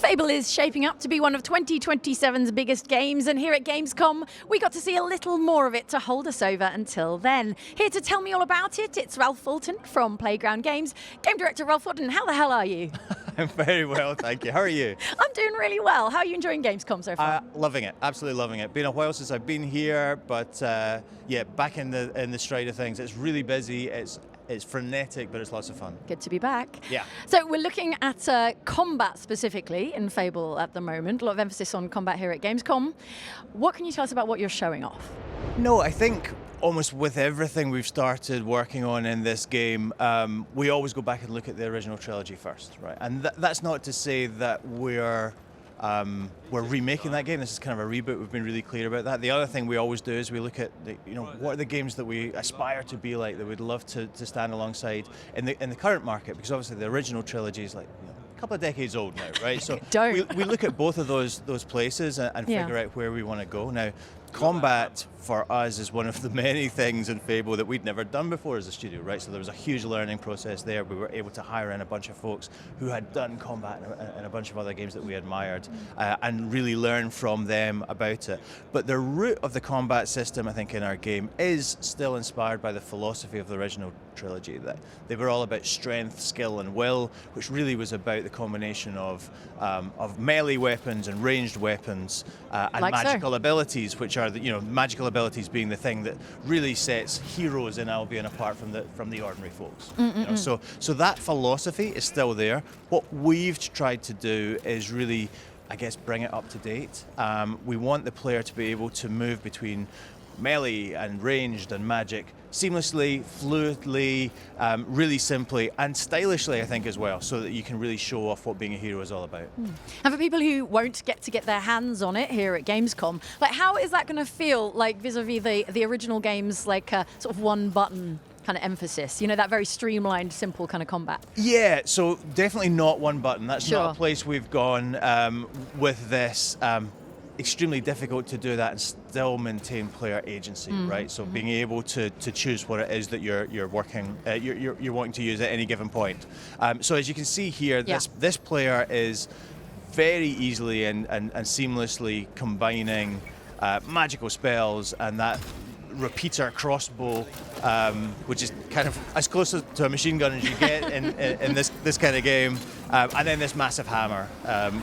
Fable is shaping up to be one of 2027's biggest games, and here at Gamescom, we got to see a little more of it to hold us over until then. Here to tell me all about it, it's Ralph Fulton from Playground Games. Game Director Ralph Fulton, how the hell are you? I'm very well, thank you. How are you? I'm doing really well. How are you enjoying Gamescom so far? Loving it, absolutely loving it. Been a while since I've been here, but yeah, back in the stride of things. It's really busy. It's frenetic, but it's lots of fun. Good to be back. Yeah. So we're looking at combat specifically in Fable at the moment. A lot of emphasis on combat here at Gamescom. What can you tell us about what you're showing off? No, I think almost with everything we've started working on in this game, we always go back and look at the original trilogy first, right? And that's not to say that we're remaking that game. This is kind of a reboot. We've been really clear about that. The other thing we always do is we look at what are the games that we aspire to be like, that we'd love to stand alongside in the current market, because obviously the original trilogy is like a couple of decades old now, right? So we look at both of those places and figure out where we want to go. Now, combat for us is one of the many things in Fable that we'd never done before as a studio, right? So there was a huge learning process there. We were able to hire in a bunch of folks who had done combat and a bunch of other games that we admired and really learn from them about it. But the root of the combat system, I think, in our game is still inspired by the philosophy of the original trilogy, that they were all about strength, skill, and will, which really was about the combination of melee weapons and ranged weapons and like magical abilities, which are magical abilities being the thing that really sets heroes in Albion apart from the ordinary folks. So that philosophy is still there. What we've tried to do is really, I guess, bring it up to date. We want the player to be able to move between melee and ranged and magic seamlessly, fluidly, really simply, and stylishly, I think, as well, so that you can really show off what being a hero is all about. And for people who won't get their hands on it here at Gamescom, like, how is that going to feel like vis-a-vis the original games, like sort of one button kind of emphasis, that very streamlined, simple kind of combat? Yeah, so definitely not one button. That's not a place we've gone with this. Extremely difficult to do that and still maintain player agency, right? So being able to choose what it is that you're working, you're wanting to use at any given point. So as you can see here, this player is very easily and seamlessly combining magical spells and that repeater crossbow, which is kind of as close to a machine gun as you get in this kind of game, and then this massive hammer,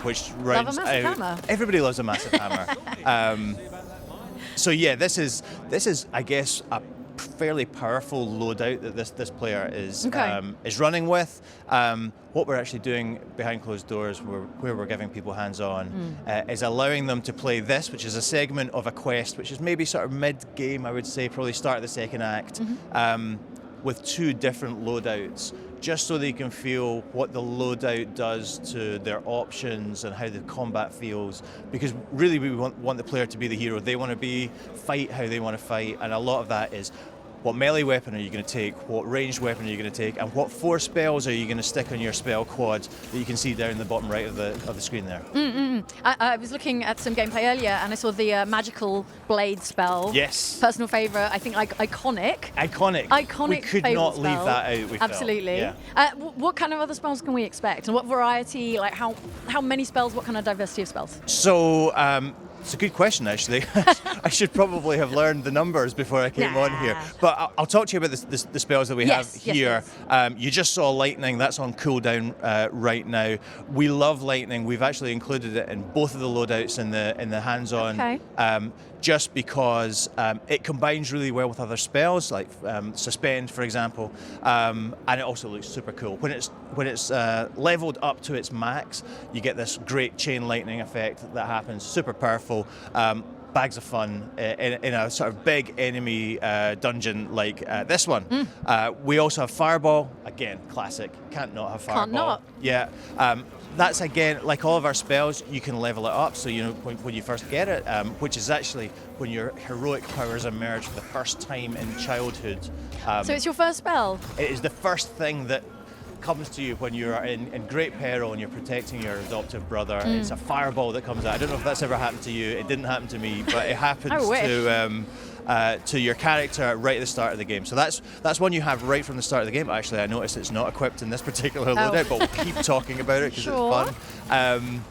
which rounds out. Hammer. Everybody loves a massive hammer. So yeah, this is I guess a fairly powerful loadout that this player is running with. What we're actually doing behind closed doors, where we're giving people hands-on, is allowing them to play this, which is a segment of a quest, which is maybe sort of mid-game, I would say, probably start of the second act, with two different loadouts, just so they can feel what the loadout does to their options and how the combat feels. Because really we want the player to be the hero. They want to fight how they want to fight, and a lot of that is what melee weapon are you going to take, what ranged weapon are you going to take, and what 4 spells are you going to stick on your spell quad that you can see down in the bottom right of the screen there. I was looking at some gameplay earlier and I saw the magical blade spell. Yes. Personal favourite, I think, like iconic. Iconic. We could Fable not spell. leave that out. We Absolutely. Felt. Yeah. What kind of other spells can we expect, and what variety? Like how many spells? What kind of diversity of spells? So. It's a good question, actually. I should probably have learned the numbers before I came on here. But I'll talk to you about the spells that we have here. You just saw lightning. That's on cooldown right now. We love lightning. We've actually included it in both of the loadouts in the hands-on. Just because it combines really well with other spells, like Suspend, for example, and it also looks super cool. When it's leveled up to its max, you get this great chain lightning effect that happens, super powerful. Bags of fun in a sort of big enemy dungeon like this one. We also have Fireball, again, classic. Can't not have Fireball. Can't not. Yeah. That's, again, like all of our spells, you can level it up. So, when you first get it, which is actually when your heroic powers emerge for the first time in childhood. So it's your first spell? It is the first thing that comes to you when you're in great peril and you're protecting your adoptive brother. It's a fireball that comes out. I don't know if that's ever happened to you. It didn't happen to me, but it happens to your character right at the start of the game. So that's one you have right from the start of the game. Actually, I noticed it's not equipped in this particular loadout, but we'll keep talking about it because it's fun.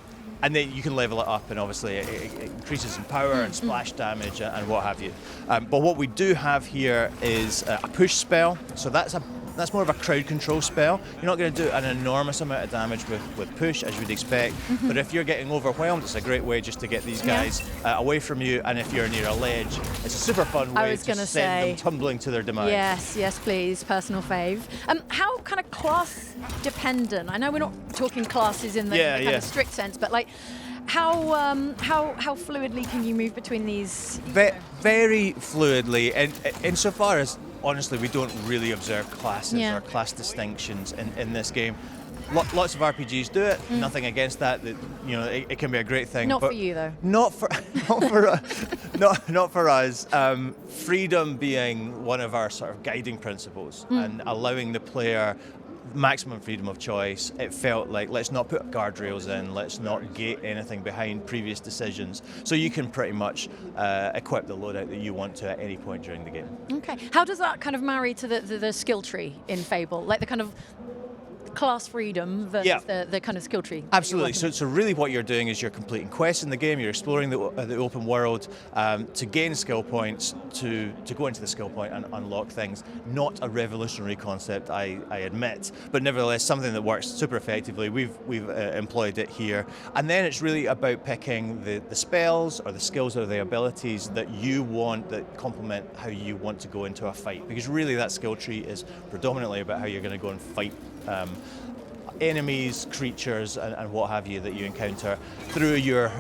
and then you can level it up, and obviously it increases in power and splash damage and what have you. But what we do have here is a push spell. So that's more of a crowd control spell. You're not going to do an enormous amount of damage with push, as you'd expect, but if you're getting overwhelmed, it's a great way just to get these guys away from you, and if you're near a ledge, it's a super fun way to send them tumbling to their demise. Yes, please, personal fave. How kind of class dependent? I know we're not talking classes in the kind of strict sense, but like, how fluidly can you move between these? Very fluidly, and insofar as honestly we don't really observe classes or class distinctions in this game. Lots of RPGs do it. Nothing against that. It can be a great thing. Not for you though. Not for us. Freedom being one of our sort of guiding principles, and allowing the player maximum freedom of choice. It felt like, let's not put guardrails in, let's not gate anything behind previous decisions. So you can pretty much equip the loadout that you want to at any point during the game. Okay. How does that kind of marry to the skill tree in Fable? Like the kind of class freedom versus the kind of skill tree? Absolutely. So really what you're doing is you're completing quests in the game, you're exploring the open world to gain skill points, to go into the skill point and unlock things. Not a revolutionary concept, I admit, but nevertheless something that works super effectively. We've employed it here. And then it's really about picking the spells or the skills or the abilities that you want, that complement how you want to go into a fight. Because really that skill tree is predominantly about how you're going to go and fight enemies, creatures, and what have you that you encounter through your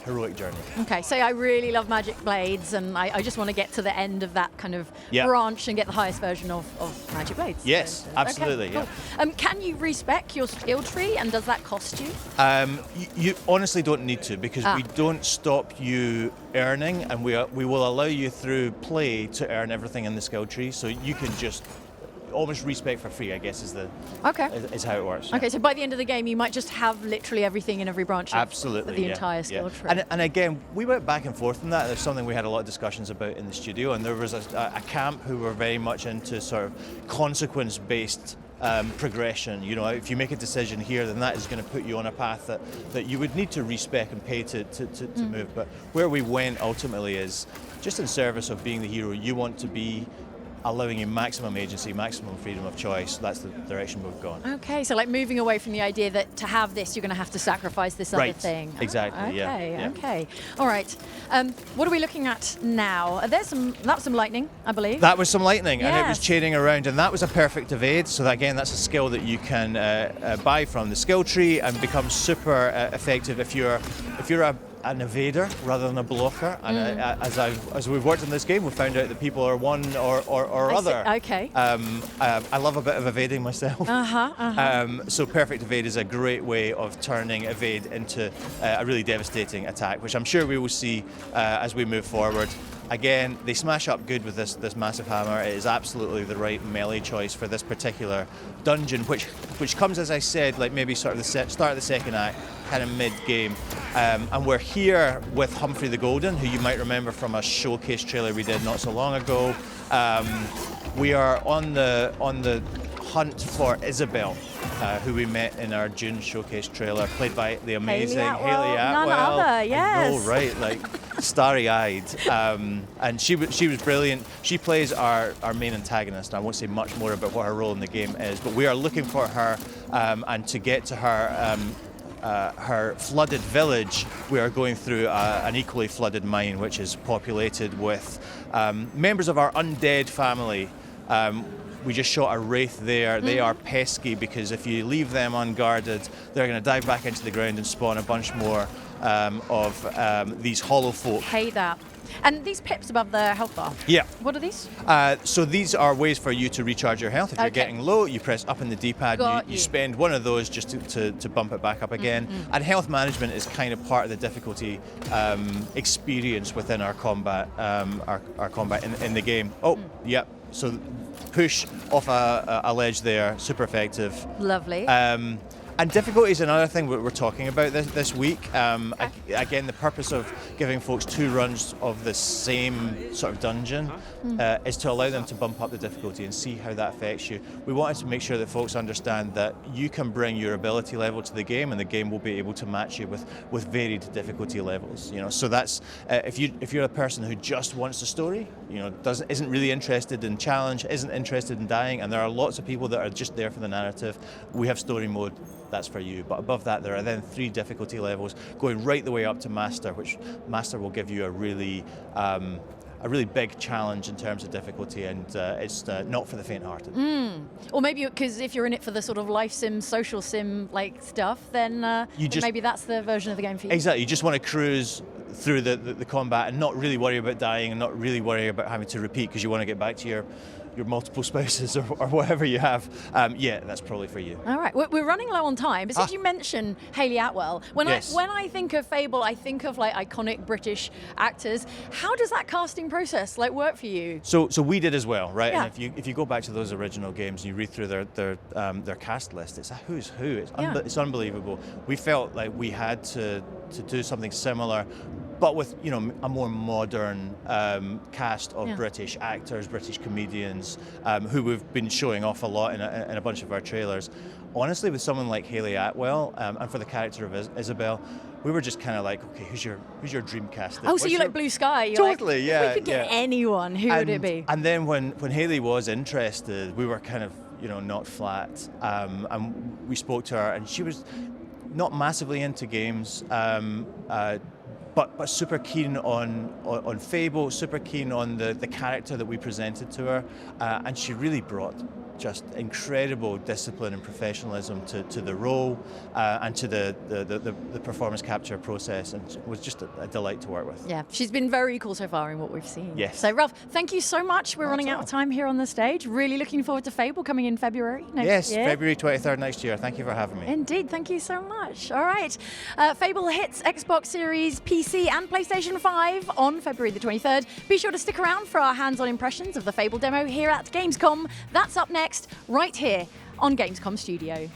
heroic journey. Okay, so I really love magic blades, and I just want to get to the end of that kind of branch and get the highest version of magic blades. Yes, so, absolutely. Okay, cool. Can you respec your skill tree, and does that cost you? You honestly don't need to, because we don't stop you earning, and we will allow you through play to earn everything in the skill tree, so you can just almost respec for free, I guess, is how it works. Okay, so by the end of the game, you might just have literally everything in every branch of the entire skill tree. And again, we went back and forth on that. There's something we had a lot of discussions about in the studio, and there was a camp who were very much into sort of consequence-based progression. If you make a decision here, then that is going to put you on a path that you would need to respec and pay to move. But where we went ultimately is just in service of being the hero you want to be, allowing you maximum agency, maximum freedom of choice. That's the direction we've gone. Okay, so like moving away from the idea that to have this, you're going to have to sacrifice this other thing. Exactly. Okay. All right. What are we looking at now? That was some lightning, I believe. That was some lightning, and it was chaining around, and that was a perfect evade. So that, again, that's a skill that you can buy from the skill tree and become super effective if you're an evader rather than a blocker. And as we've worked in this game, we've found out that people are one or other. Okay. I love a bit of evading myself. So perfect evade is a great way of turning evade into a really devastating attack, which I'm sure we will see as we move forward. Again, they smash up good with this massive hammer. It is absolutely the right melee choice for this particular dungeon, which comes, as I said, like maybe sort of the start of the second act, kind of mid-game. And we're here with Humphrey the Golden, who you might remember from a showcase trailer we did not so long ago. We are on the hunt for Isabel, who we met in our June showcase trailer, played by the amazing Hayley Atwell. None other, yes. Oh, right, like starry-eyed. And she was brilliant. She plays our main antagonist. I won't say much more about what her role in the game is, but we are looking for her, and to get to her flooded village, we are going through an equally flooded mine, which is populated with members of our undead family. We just shot a wraith there. They are pesky, because if you leave them unguarded, they're going to dive back into the ground and spawn a bunch more of these hollow folk. Hate that. And these pips above the health bar? Yeah. What are these? So these are ways for you to recharge your health. If you're getting low, you press up in the D-pad, you spend one of those just to bump it back up again. And health management is kind of part of the difficulty experience within our combat, our combat in the game. Yep. So push off a ledge there, super effective. Lovely. And difficulty is another thing we're talking about this week. Again, the purpose of giving folks 2 runs of the same sort of dungeon is to allow them to bump up the difficulty and see how that affects you. We wanted to make sure that folks understand that you can bring your ability level to the game, and the game will be able to match you with varied difficulty levels. You know, so that's if you're a person who just wants the story, you know, isn't really interested in challenge, isn't interested in dying, and there are lots of people that are just there for the narrative. We have story mode. That's for you. But above that, there are then 3 difficulty levels going right the way up to Master, which Master will give you a really big challenge in terms of difficulty, and it's not for the faint-hearted. Or maybe because if you're in it for the sort of life sim, social sim like stuff, then maybe that's the version of the game for you. Exactly. You just want to cruise through the combat and not really worry about dying and not really worry about having to repeat because you want to get back to your multiple spouses or whatever you have. Yeah, that's probably for you. All right, we're running low on time, but since you mentioned Hayley Atwell, when I think of Fable, I think of like iconic British actors. How does that casting process work for you? So we did as well, right? Yeah. And if you go back to those original games and you read through their cast list, it's a who's who. It's unbelievable. We felt like we had to do something similar, but with a more modern cast of British actors, British comedians, who we've been showing off a lot in a bunch of our trailers. Honestly, with someone like Hayley Atwell, and for the character of Isabel, we were just kind of like, okay, who's your dream cast? Oh, so you like Blue Sky? You're totally, like, yeah. If we could get anyone, who would it be? And then when Hayley was interested, we were kind of not flat, and we spoke to her, and she was not massively into games. But super keen on Fable, super keen on the character that we presented to her, and she really brought just incredible discipline and professionalism to the role and to the performance capture process, and it was just a delight to work with. Yeah, she's been very cool so far in what we've seen. Yes. So Ralph, thank you so much. We're running out of time here on the stage. Really looking forward to Fable coming in February next year. February 23rd next year. Thank you for having me. Indeed, thank you so much. All right, Fable hits Xbox Series, PC and PlayStation 5 on February the 23rd. Be sure to stick around for our hands-on impressions of the Fable demo here at Gamescom. That's up next, right here on Gamescom Studio.